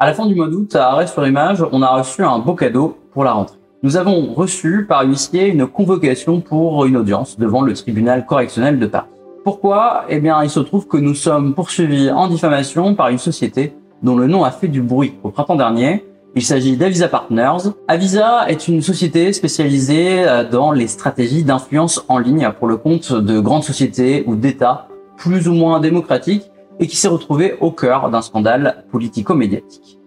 À la fin du mois d'août, à Arrêt-sur-Image, on a reçu un beau cadeau pour la rentrée. Nous avons reçu par huissier une convocation pour une audience devant le tribunal correctionnel de Paris. Pourquoi? Eh bien, il se trouve que nous sommes poursuivis en diffamation par une société dont le nom a fait du bruit au printemps dernier. Il s'agit d'Avisa Partners. Avisa est une société spécialisée dans les stratégies d'influence en ligne pour le compte de grandes sociétés ou d'États plus ou moins démocratiques et qui s'est retrouvée au cœur d'un scandale politico-médiatique.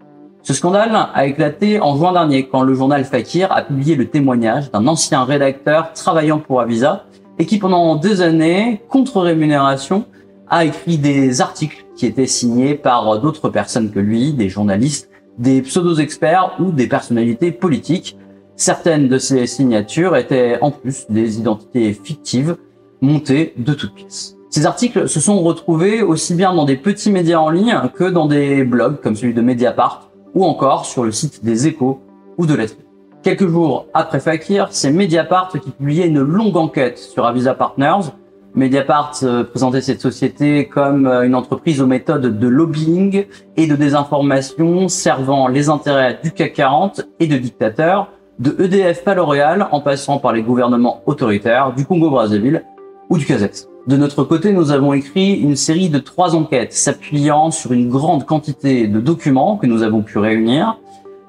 Ce scandale a éclaté en juin dernier quand le journal Fakir a publié le témoignage d'un ancien rédacteur travaillant pour Avisa et qui pendant des années, contre rémunération, a écrit des articles qui étaient signés par d'autres personnes que lui, des journalistes, des pseudo-experts ou des personnalités politiques. Certaines de ces signatures étaient en plus des identités fictives montées de toutes pièces. Ces articles se sont retrouvés aussi bien dans des petits médias en ligne que dans des blogs comme celui de Mediapart ou encore sur le site des Échos ou de la Tribune. Quelques jours après Fakir, c'est Mediapart qui publiait une longue enquête sur Avisa Partners. Mediapart présentait cette société comme une entreprise aux méthodes de lobbying et de désinformation servant les intérêts du CAC 40 et de dictateurs, de EDF à L'Oréal en passant par les gouvernements autoritaires du Congo-Brazzaville ou du Kazakhstan. De notre côté, nous avons écrit une série de 3 enquêtes s'appuyant sur une grande quantité de documents que nous avons pu réunir.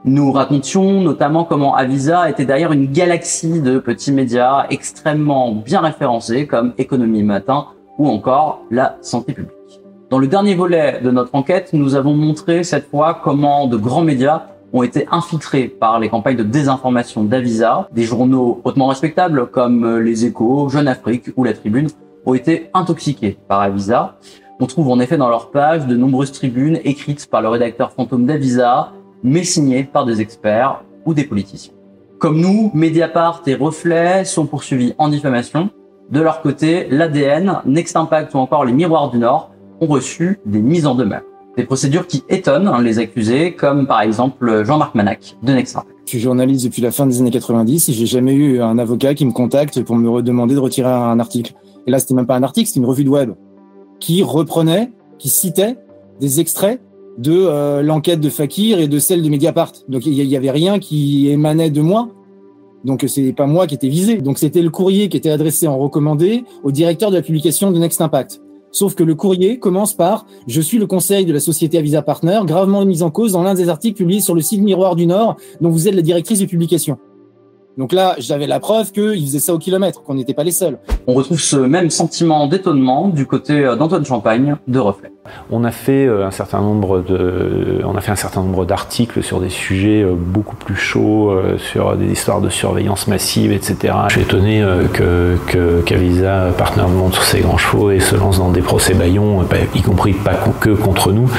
Nous racontions notamment comment Avisa était derrière une galaxie de petits médias extrêmement bien référencés comme Économie Matin ou encore La Santé publique. Dans le dernier volet de notre enquête, nous avons montré cette fois comment de grands médias ont été infiltrés par les campagnes de désinformation d'Avisa. Des journaux hautement respectables comme Les Échos, Jeune Afrique ou La Tribune ont été intoxiqués par Avisa. On trouve en effet dans leur page de nombreuses tribunes écrites par le rédacteur fantôme d'Avisa, mais signées par des experts ou des politiciens. Comme nous, Mediapart et Reflet sont poursuivis en diffamation. De leur côté, l'ADN, Next Impact ou encore les Miroirs du Nord ont reçu des mises en demeure. Des procédures qui étonnent les accusés, comme par exemple Jean-Marc Manac de Next Impact. Je suis journaliste depuis la fin des années 90 et j'ai jamais eu un avocat qui me contacte pour me redemander de retirer un article. Et là, c'était même pas un article, c'était une revue de web qui reprenait, qui citait des extraits de l'enquête de Fakir et de celle de Mediapart. Donc il y avait rien qui émanait de moi. Donc c'est pas moi qui était visé. Donc c'était le courrier qui était adressé en recommandé au directeur de la publication de Next Impact. Sauf que le courrier commence par « Je suis le conseil de la société Avisa Partners, gravement mis en cause dans l'un des articles publiés sur le site Miroir du Nord, dont vous êtes la directrice de publication. » Donc là, j'avais la preuve qu'ils faisaient ça au kilomètre, qu'on n'était pas les seuls. On retrouve ce même sentiment d'étonnement du côté d'Antoine Champagne de Reflet. On a fait un certain nombre d'articles sur des sujets beaucoup plus chauds, sur des histoires de surveillance massive, etc. Je suis étonné qu'Avisa Partners montre ses grands chevaux et se lance dans des procès bâillons, y compris pas que contre nous.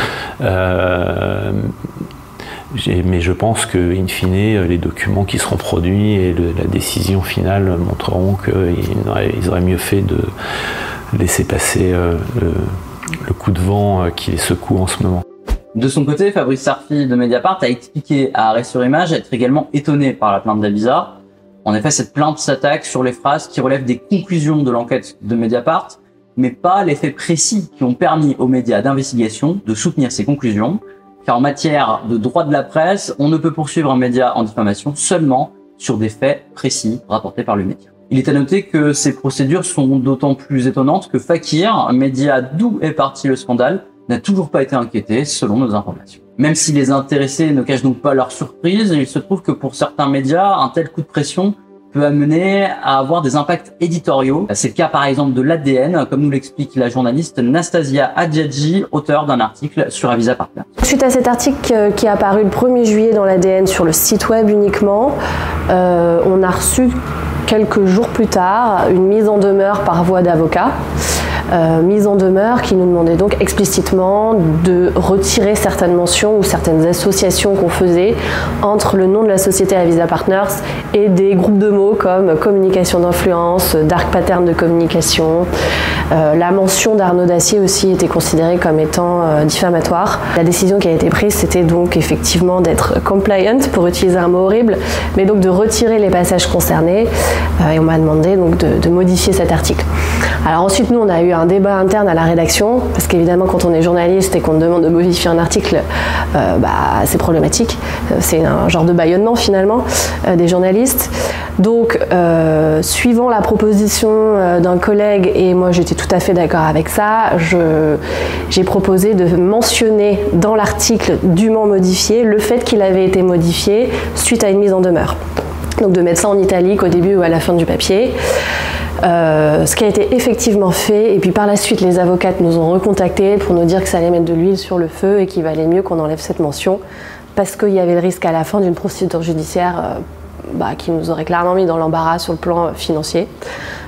Mais je pense que, in fine, les documents qui seront produits et la décision finale montreront qu'ils auraient mieux fait de laisser passer le coup de vent qui les secoue en ce moment. De son côté, Fabrice Sarfi de Mediapart a expliqué à Arrêt-sur-Image être également étonné par la plainte d'Avisa. En effet, cette plainte s'attaque sur les phrases qui relèvent des conclusions de l'enquête de Mediapart, mais pas les faits précis qui ont permis aux médias d'investigation de soutenir ces conclusions. Car en matière de droit de la presse, on ne peut poursuivre un média en diffamation seulement sur des faits précis rapportés par le média. Il est à noter que ces procédures sont d'autant plus étonnantes que Fakir, un média d'où est parti le scandale, n'a toujours pas été inquiété selon nos informations. Même si les intéressés ne cachent donc pas leur surprise, il se trouve que pour certains médias, un tel coup de pression peut amener à avoir des impacts éditoriaux. C'est le cas par exemple de l'ADN, comme nous l'explique la journaliste Nastasia Adjadji, auteure d'un article sur Avisa Partners. Suite à cet article qui est apparu le 1er juillet dans l'ADN sur le site web uniquement, on a reçu quelques jours plus tard une mise en demeure par voie d'avocat. Mise en demeure qui nous demandait donc explicitement de retirer certaines mentions ou certaines associations qu'on faisait entre le nom de la société Avisa Partners et des groupes de mots comme communication d'influence, dark pattern de communication, La mention d'Arnaud Dacier aussi était considérée comme étant diffamatoire. La décision qui a été prise, c'était donc effectivement d'être compliant, pour utiliser un mot horrible, mais donc de retirer les passages concernés. Et on m'a demandé donc de modifier cet article. Alors ensuite, nous, on a eu un débat interne à la rédaction, parce qu'évidemment, quand on est journaliste et qu'on demande de modifier un article, c'est problématique. C'est un genre de bâillonnement finalement des journalistes. Donc, suivant la proposition d'un collègue, et moi j'étais tout à fait d'accord avec ça, j'ai proposé de mentionner dans l'article dûment modifié le fait qu'il avait été modifié suite à une mise en demeure. Donc de mettre ça en italique au début ou à la fin du papier. Ce qui a été effectivement fait, et puis par la suite les avocates nous ont recontactés pour nous dire que ça allait mettre de l'huile sur le feu et qu'il valait mieux qu'on enlève cette mention parce qu'il y avait le risque à la fin d'une procédure judiciaire qui nous aurait clairement mis dans l'embarras sur le plan financier,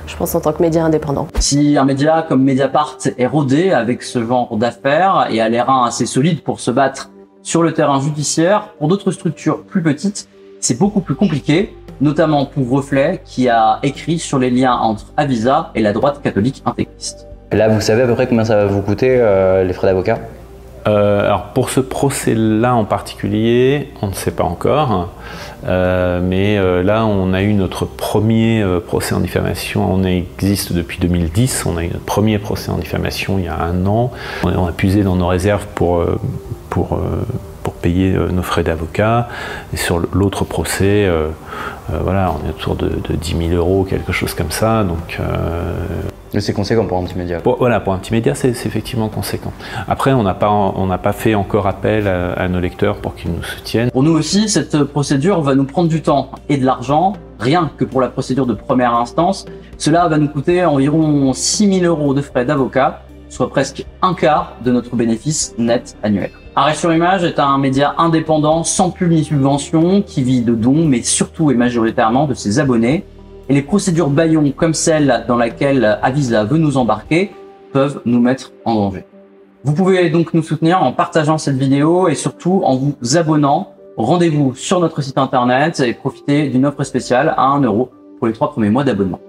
je pense en tant que média indépendant. Si un média comme Mediapart est rodé avec ce genre d'affaires et a les reins assez solides pour se battre sur le terrain judiciaire, pour d'autres structures plus petites, c'est beaucoup plus compliqué, notamment pour Reflet, qui a écrit sur les liens entre Avisa et la droite catholique intégriste. Là, vous savez à peu près combien ça va vous coûter, les frais d'avocat ? Alors pour ce procès-là en particulier, on ne sait pas encore, mais là on a eu notre premier procès en diffamation, on existe depuis 2010, on a eu notre premier procès en diffamation il y a 1 an, on a puisé dans nos réserves pour payer nos frais d'avocat, et sur l'autre procès, voilà, on est autour de 10 000 €, quelque chose comme ça, donc... C'est conséquent pour un petit média. Voilà, pour un petit média, c'est effectivement conséquent. Après, on n'a pas fait encore appel à nos lecteurs pour qu'ils nous soutiennent. Pour nous aussi, cette procédure va nous prendre du temps et de l'argent, rien que pour la procédure de première instance. Cela va nous coûter environ 6 000 € de frais d'avocat, soit presque un quart de notre bénéfice net annuel. Arrêt sur image est un média indépendant, sans pub ni subvention, qui vit de dons, mais surtout et majoritairement de ses abonnés. Et les procédures bâillons comme celle dans laquelle Avisa veut nous embarquer peuvent nous mettre en danger. Vous pouvez donc nous soutenir en partageant cette vidéo et surtout en vous abonnant. Rendez-vous sur notre site internet et profitez d'une offre spéciale à 1 € pour les 3 premiers mois d'abonnement.